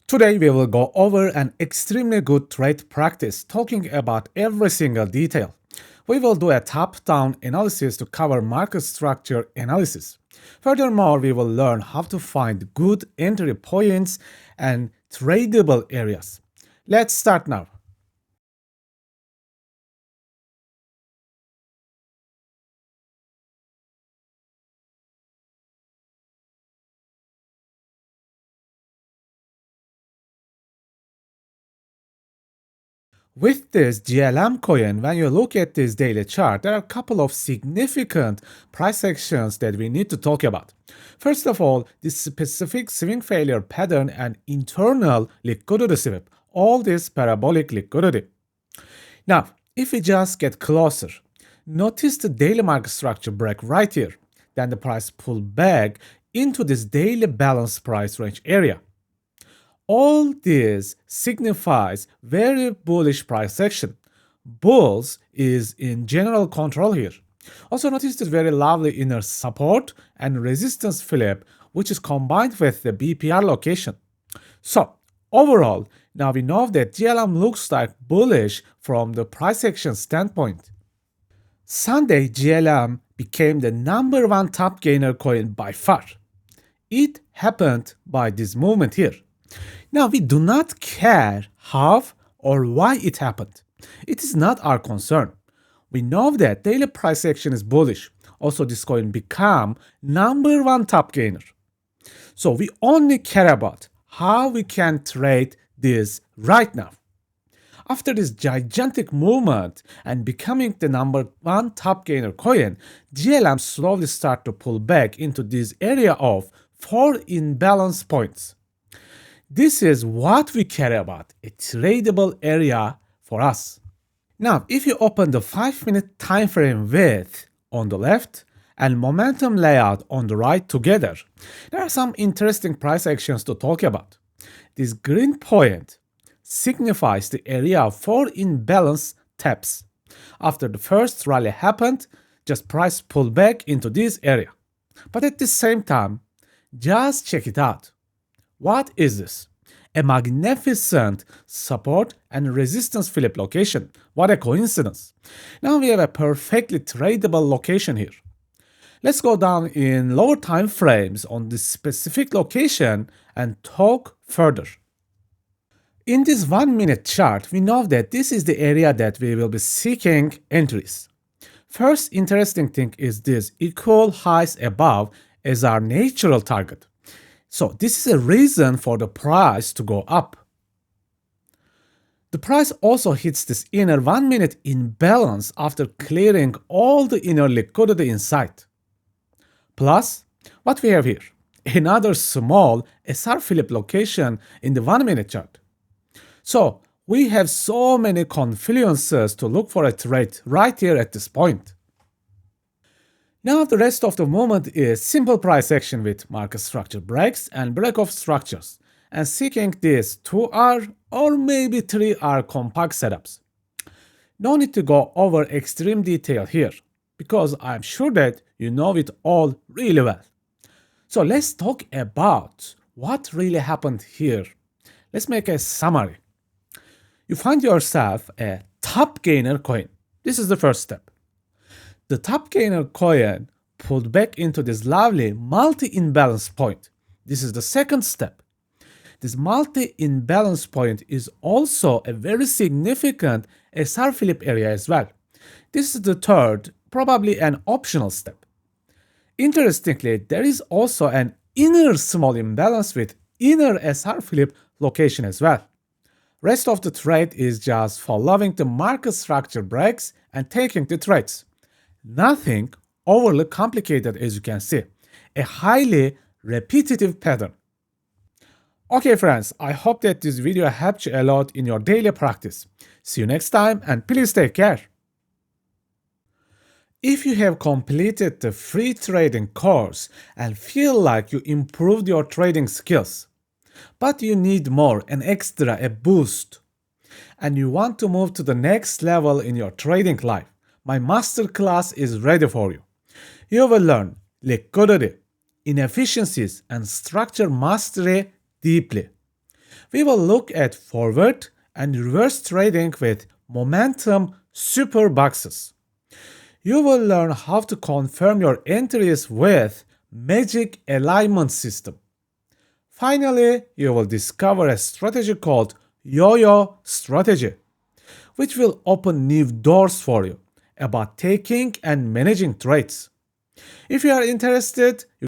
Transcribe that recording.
Today we will go over an extremely good trade practice talking about every single detail. We will do a top-down analysis to cover market structure analysis. Furthermore, we will learn how to find good entry points and tradable areas. Let's start now. With this GLM coin, when you look at this daily chart, there are a couple of significant price actions that we need to talk about. First of all, this specific swing failure pattern and internal liquidity sweep, all this parabolic liquidity. Now, if we just get closer, notice the daily market structure break right here. Then the price pull back into this daily balance price range area. All this signifies very bullish price action. Bulls is in general control here. Also notice this very lovely inner support and resistance flip, which is combined with the BPR location. So overall, now we know that GLM looks like bullish from the price action standpoint. Sunday, GLM became the number one top gainer coin by far. It happened by this movement here. Now, we do not care how or why it happened. It is not our concern. We know that daily price action is bullish. Also, this coin became number one top gainer. So we only care about how we can trade this right now. After this gigantic movement and becoming the number one top gainer coin, GLM slowly start to pull back into this area of 4 imbalance points. This is what we care about, a tradable area for us. Now, if you open the 5-minute time frame width on the left and momentum layout on the right together, there are some interesting price actions to talk about. This green point signifies the area of 4 imbalance taps. After the first rally happened, just price pulled back into this area. But at the same time, just check it out. What is this? A magnificent support and resistance flip location. What a coincidence. Now we have a perfectly tradable location here. Let's go down in lower time frames on this specific location and talk further. In this 1-minute chart, we know that this is the area that we will be seeking entries. First interesting thing is this equal highs above as our natural target. So this is a reason for the price to go up. The price also hits this inner 1-minute imbalance after clearing all the inner liquidity inside. Plus, what we have here? Another small SR flip location in the 1-minute chart. So we have so many confluences to look for a trade right here at this point. Now the rest of the movement is simple price action with market structure breaks and break of structures, and seeking these 2-hour or maybe 3-hour compact setups. No need to go over extreme detail here, because I'm sure that you know it all really well. So let's talk about what really happened here. Let's make a summary. You find yourself a top gainer coin. This is the first step. The top gainer coin pulled back into this lovely multi-imbalance point. This is the second step. This multi-imbalance point is also a very significant SR flip area as well. This is the third, probably an optional step. Interestingly, there is also an inner small imbalance with inner SR flip location as well. Rest of the trade is just following the market structure breaks and taking the trades. Nothing overly complicated, as you can see. A highly repetitive pattern. Okay friends, I hope that this video helped you a lot in your daily practice. See you next time and please take care. If you have completed the free trading course and feel like you improved your trading skills, but you need more, an extra, a boost, and you want to move to the next level in your trading life, my masterclass is ready for you. You will learn liquidity, inefficiencies, and structure mastery deeply. We will look at forward and reverse trading with momentum super boxes. You will learn how to confirm your entries with magic alignment system. Finally, you will discover a strategy called YOYO strategy, which will open new doors for you about taking and managing trades. If you are interested, you